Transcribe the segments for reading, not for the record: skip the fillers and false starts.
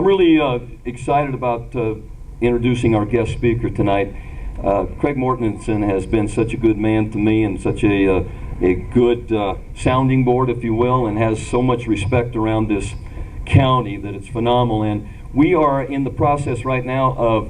I'm really excited about introducing our guest speaker tonight. Craig Mortensen has been such a good man to me and such a good sounding board, if you will, and has so much respect around this county that it's phenomenal. And we are in the process right now of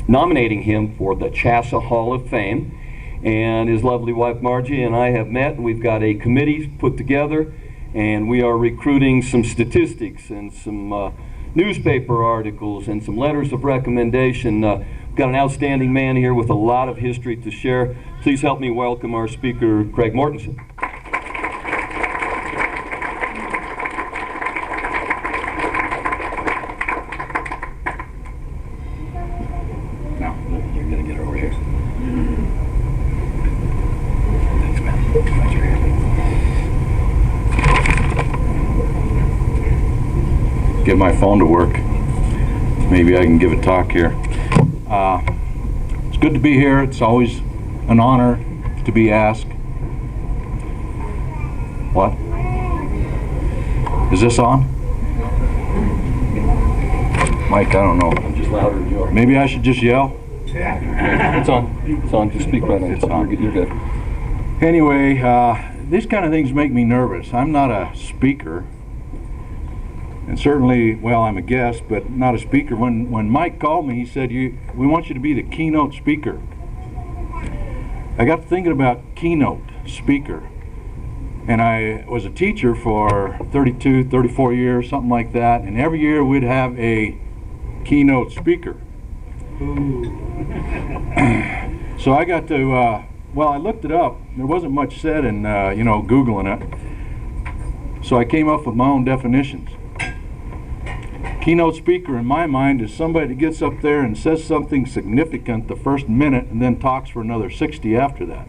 nominating him for the CHSA Hall of Fame. And his lovely wife Margie and I have met, and we've got a committee put together, and we are recruiting some statistics and some newspaper articles and some letters of recommendation. We've got an outstanding man here with a lot of history to share. Please help me welcome our speaker, Craig Mortensen. No, you're going to get over here. Thanks, man. Glad you're here. Get my phone to work. Maybe I can give a talk here. It's good to be here. It's always an honor to be asked. What? Is this on? Mike, I don't know. I'm just louder than you are. Maybe I should just yell? It's on. It's on. Just speak right on. It's on. You're good. Anyway, these kind of things make me nervous. I'm not a speaker. And certainly, well, I'm a guest, but not a speaker. When Mike called me, he said, we want you to be the keynote speaker. I got to thinking about keynote speaker. And I was a teacher for 32, 34 years, something like that. And every year we'd have a keynote speaker. So I got to, well, I looked it up. There wasn't much said in, Googling it. So I came up with my own definitions. Keynote speaker, in my mind, is somebody that gets up there and says something significant the first minute and then talks for another 60 after that.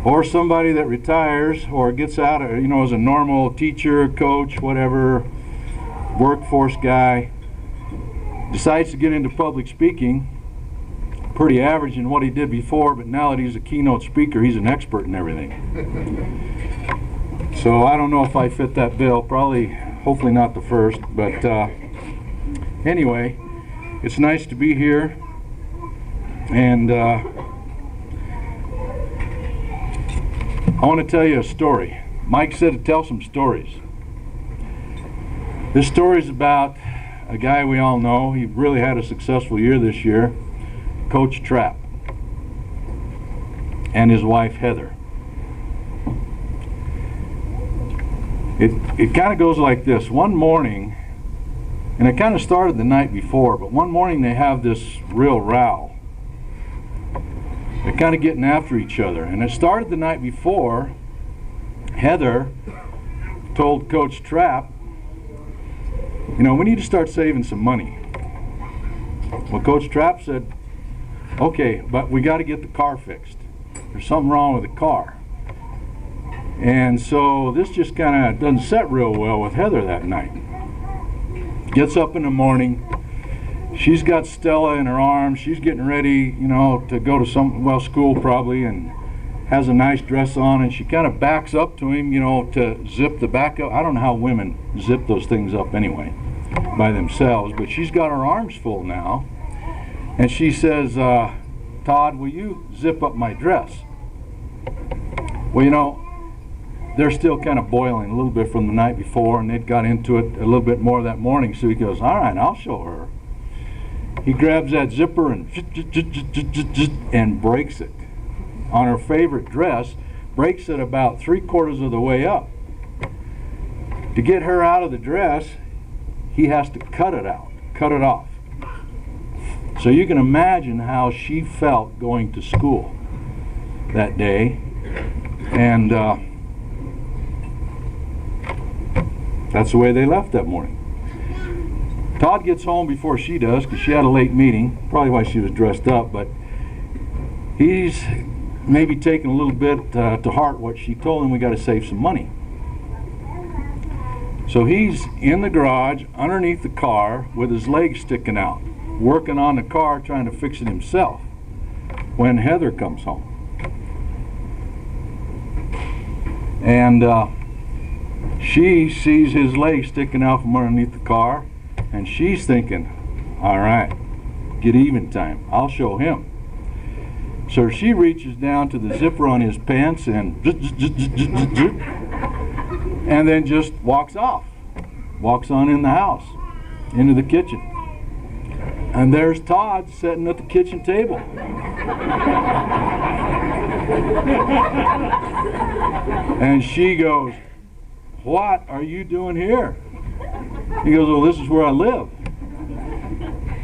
Or somebody that retires or gets out of, as a normal teacher, coach, whatever, workforce guy, decides to get into public speaking, pretty average in what he did before, but now that he's a keynote speaker, he's an expert in everything. So I don't know if I fit that bill. Probably, hopefully not the first, but anyway, it's nice to be here, and I want to tell you a story. Mike said to tell some stories. This story is about a guy we all know. He really had a successful year this year, Coach Trapp, and his wife Heather. It kind of goes like this. One morning, and it kind of started the night before, but one morning they have this real row. They're kind of getting after each other. And it started the night before. Heather told Coach Trapp, we need to start saving some money. Well, Coach Trapp said, okay, but we got to get the car fixed. There's something wrong with the car. And so this just kind of doesn't set real well with Heather that night. Gets up in the morning. She's got Stella in her arms. She's getting ready, to go to school probably, and has a nice dress on. And she kind of backs up to him, to zip the back up. I don't know how women zip those things up anyway by themselves, but she's got her arms full now. And she says, Todd, will you zip up my dress? Well, they're still kind of boiling a little bit from the night before, and they'd got into it a little bit more that morning. So he goes, all right, I'll show her. He grabs that zipper and breaks it on her favorite dress, breaks it about 3/4 of the way up. To get her out of the dress, he has to cut it off. So you can imagine how she felt going to school that day. And that's the way they left that morning. Todd gets home before she does because she had a late meeting, probably why she was dressed up, but he's maybe taking a little bit to heart what she told him. We got to save some money. So he's in the garage underneath the car with his legs sticking out, working on the car, trying to fix it himself, when Heather comes home. And She sees his leg sticking out from underneath the car, and she's thinking, all right, get even time. I'll show him. So she reaches down to the zipper on his pants and then just walks off. Walks on in the house, into the kitchen. And there's Todd sitting at the kitchen table. And she goes, what are you doing here? He goes, well, this is where I live.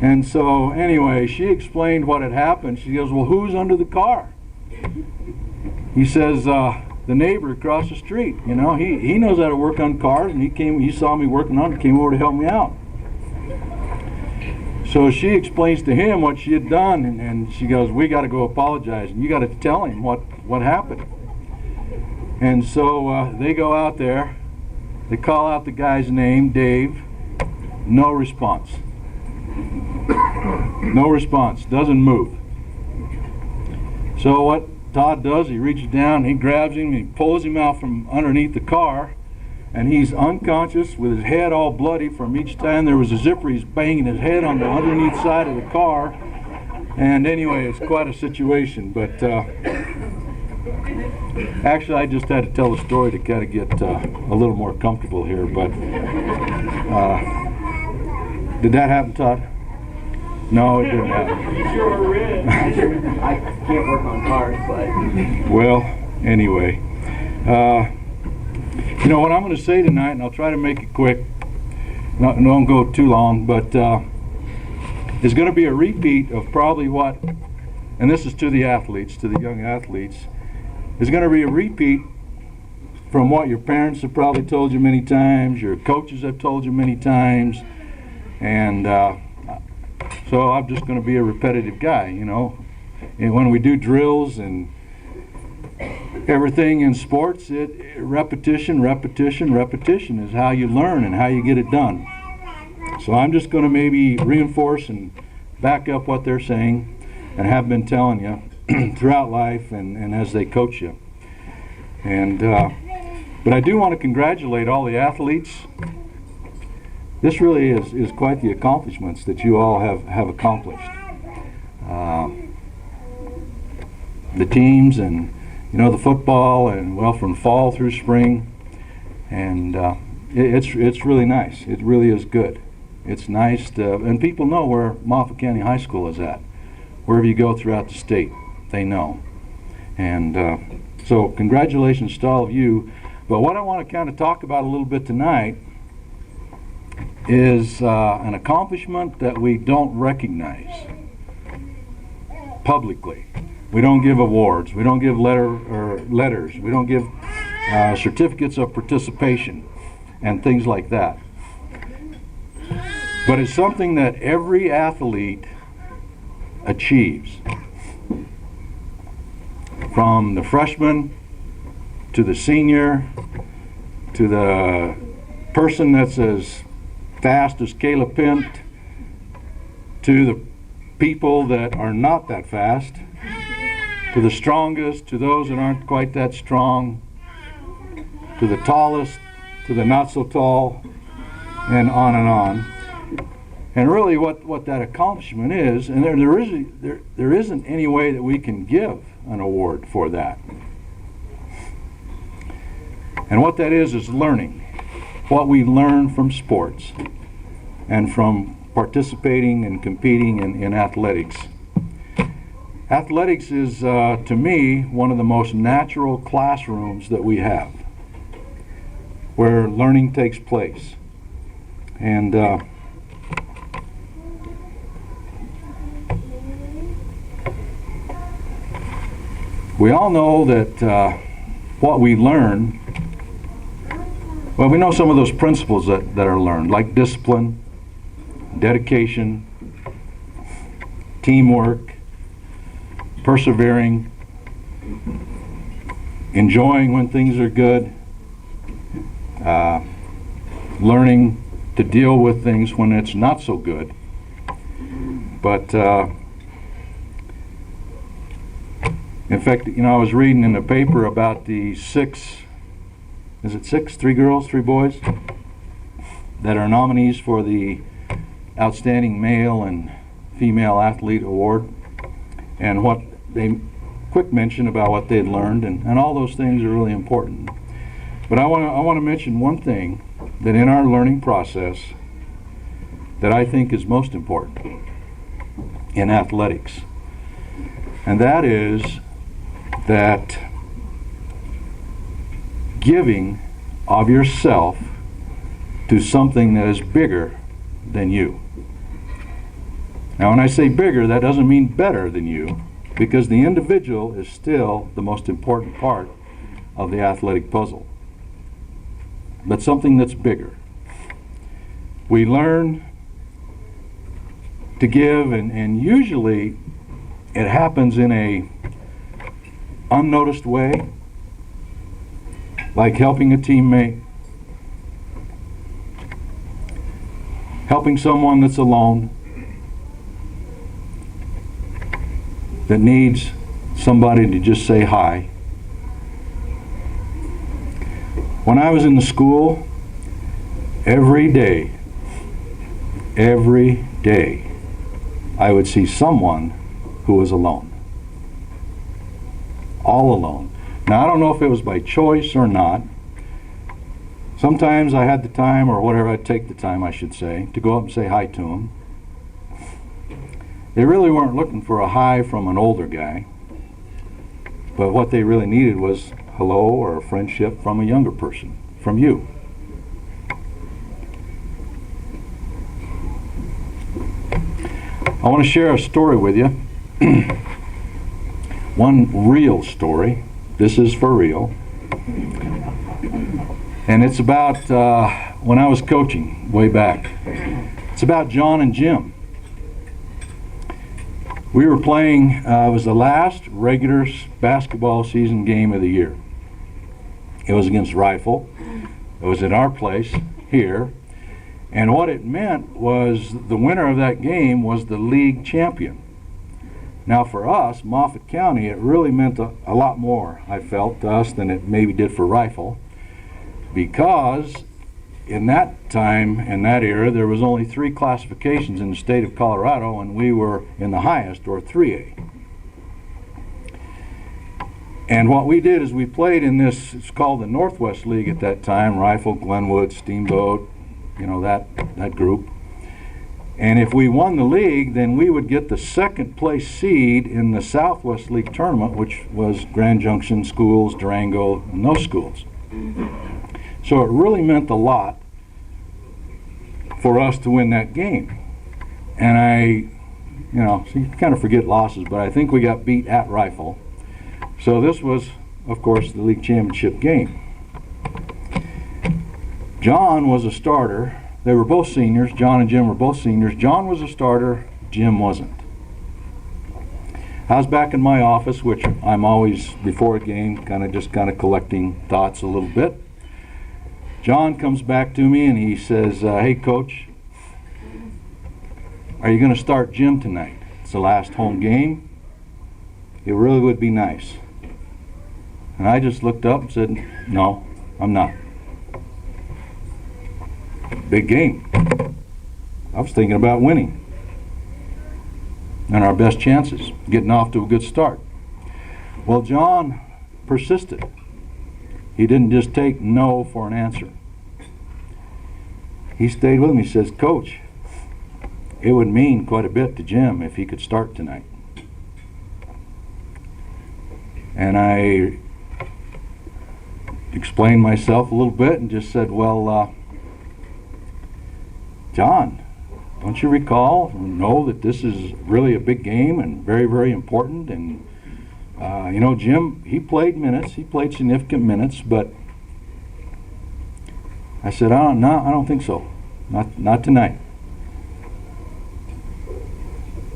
And so anyway, she explained what had happened. She goes, well, who's under the car? He says, the neighbor across the street. You know, he knows how to work on cars, and he saw me working on it, came over to help me out. So she explains to him what she had done, and she goes, we got to go apologize, and you got to tell him what happened. And so they go out there, they call out the guy's name, Dave. No response. No response, doesn't move. So what Todd does, he reaches down, he grabs him, he pulls him out from underneath the car, and he's unconscious with his head all bloody from each time there was a zipper. He's banging his head on the underneath side of the car. And anyway, it's quite a situation. But actually, I just had to tell the story to kind of get a little more comfortable here. But did that happen, Todd? No, it didn't happen. Sure is. I can't work on cars, but... Well, anyway. You know what I'm going to say tonight, and I'll try to make it quick. Don't go too long, but it's going to be a repeat of probably what, and this is to the athletes, to the young athletes, it's going to be a repeat from what your parents have probably told you many times, your coaches have told you many times, and so I'm just going to be a repetitive guy, you know. And when we do drills and everything in sports, repetition is how you learn and how you get it done. So I'm just going to maybe reinforce and back up what they're saying and have been telling you throughout life and as they coach you. And but I do want to congratulate all the athletes. This really is quite the accomplishments that you all have accomplished. The teams and the football, and well, from fall through spring, and it's really nice. It really is good. It's nice and people know where Moffat County High School is at. Wherever you go throughout the state, they know. And so congratulations to all of you. But what I want to kind of talk about a little bit tonight is an accomplishment that we don't recognize publicly. We don't give awards. We don't give letters. We don't give certificates of participation and things like that. But it's something that every athlete achieves. From the freshman to the senior to the person that's as fast as Caleb Pint to the people that are not that fast, to the strongest, to those that aren't quite that strong, to the tallest, to the not so tall, and on and on. And really what that accomplishment is, and there isn't any way that we can give an award for that. And what that is learning. What we learn from sports and from participating and competing in athletics. Athletics is, to me, one of the most natural classrooms that we have, where learning takes place. And we all know that what we learn, well, we know some of those principles that are learned, like discipline, dedication, teamwork, persevering, enjoying when things are good, learning to deal with things when it's not so good. But in fact, I was reading in the paper about the 6 is it 6? 3 girls, 3 boys that are nominees for the Outstanding Male and Female Athlete Award, and what they quick mention about what they'd learned, and all those things are really important. But I want to mention one thing that in our learning process that I think is most important in athletics, and that is that giving of yourself to something that is bigger than you. Now, when I say bigger, that doesn't mean better than you, because the individual is still the most important part of the athletic puzzle. But something that's bigger. We learn to give, and usually it happens in a unnoticed way, like helping a teammate, helping someone that's alone, that needs somebody to just say hi. When I was in the school, every day, I would see someone who was alone. All alone. Now, I don't know if it was by choice or not. Sometimes I had the time, or whatever, I'd take the time, I should say, to go up and say hi to them. They really weren't looking for a hi from an older guy, but what they really needed was hello or a friendship from a younger person, from you. I want to share a story with you. One real story. This is for real. And it's about when I was coaching way back. It's about John and Jim. We were playing, it was the last regular basketball season game of the year. It was against Rifle. It was at our place here. And what it meant was the winner of that game was the league champion. Now for us, Moffat County, it really meant a lot more, I felt, to us than it maybe did for Rifle. Because in that time, in that era, there was only 3 classifications in the state of Colorado, and we were in the highest, or 3A. And what we did is we played in this, it's called the Northwest League at that time, Rifle, Glenwood, Steamboat, you know, that group. And if we won the league, then we would get the 2nd place seed in the Southwest League tournament, which was Grand Junction schools, Durango, and those schools. So it really meant a lot for us to win that game. And so you kind of forget losses, but I think we got beat at Rifle. So this was, of course, the league championship game. John was a starter. They were both seniors. John and Jim were both seniors. John was a starter. Jim wasn't. I was back in my office, which I'm always, before a game, kind of collecting thoughts a little bit. John comes back to me and he says, hey, Coach, are you going to start Jim tonight? It's the last home game. It really would be nice. And I just looked up and said, no, I'm not. Big game. I was thinking about winning and our best chances, getting off to a good start. Well, John persisted. He didn't just take no for an answer. He stayed with me. He says, Coach, it would mean quite a bit to Jim if he could start tonight. And I explained myself a little bit and just said, well, John, don't you recall or know that this is really a big game and very, very important? And Jim, he played minutes. He played significant minutes, but I said, no, I don't think so. Not tonight.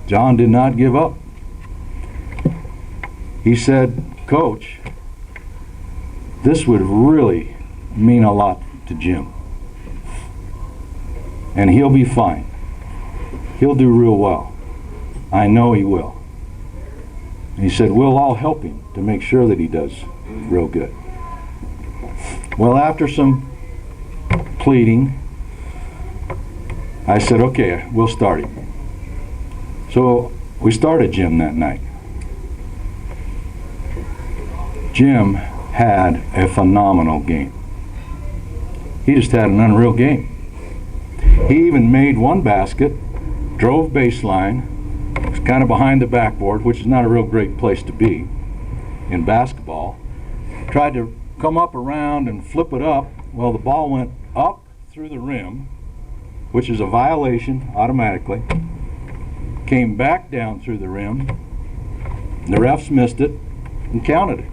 John did not give up. He said, Coach, this would really mean a lot to Jim. And he'll be fine. He'll do real well. I know he will. And he said, we'll all help him to make sure that he does real good. Well, after some pleading, I said, okay, we'll start it. So we started Jim that night. Jim had a phenomenal game. He just had an unreal game. He even made one basket, drove baseline, was kind of behind the backboard, which is not a real great place to be in basketball. Tried to come up around and flip it up. Well, the ball went up through the rim, which is a violation automatically. Came back down through the rim. The refs missed it and counted it.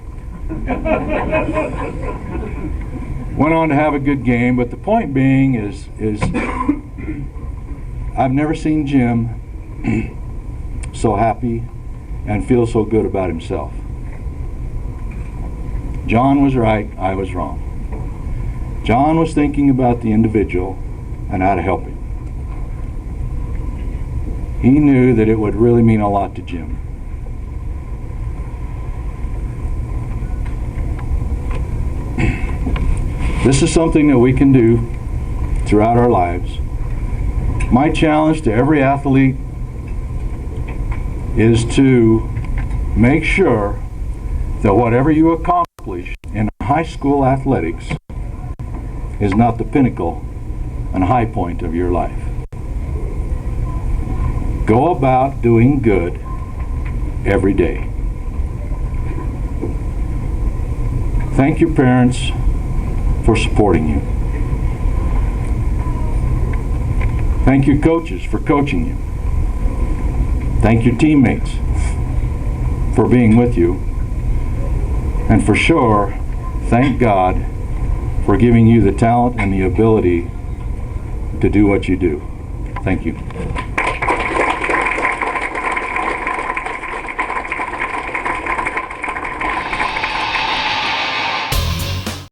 Went on to have a good game, but the point being is I've never seen Jim so happy and feel so good about himself. John was right, I was wrong. John was thinking about the individual and how to help him. He knew that it would really mean a lot to Jim. This is something that we can do throughout our lives. My challenge to every athlete is to make sure that whatever you accomplish in high school athletics is not the pinnacle and high point of your life. Go about doing good every day. Thank your parents for supporting you. Thank your coaches for coaching you. Thank your teammates for being with you. And for sure, thank God for giving you the talent and the ability to do what you do. Thank you.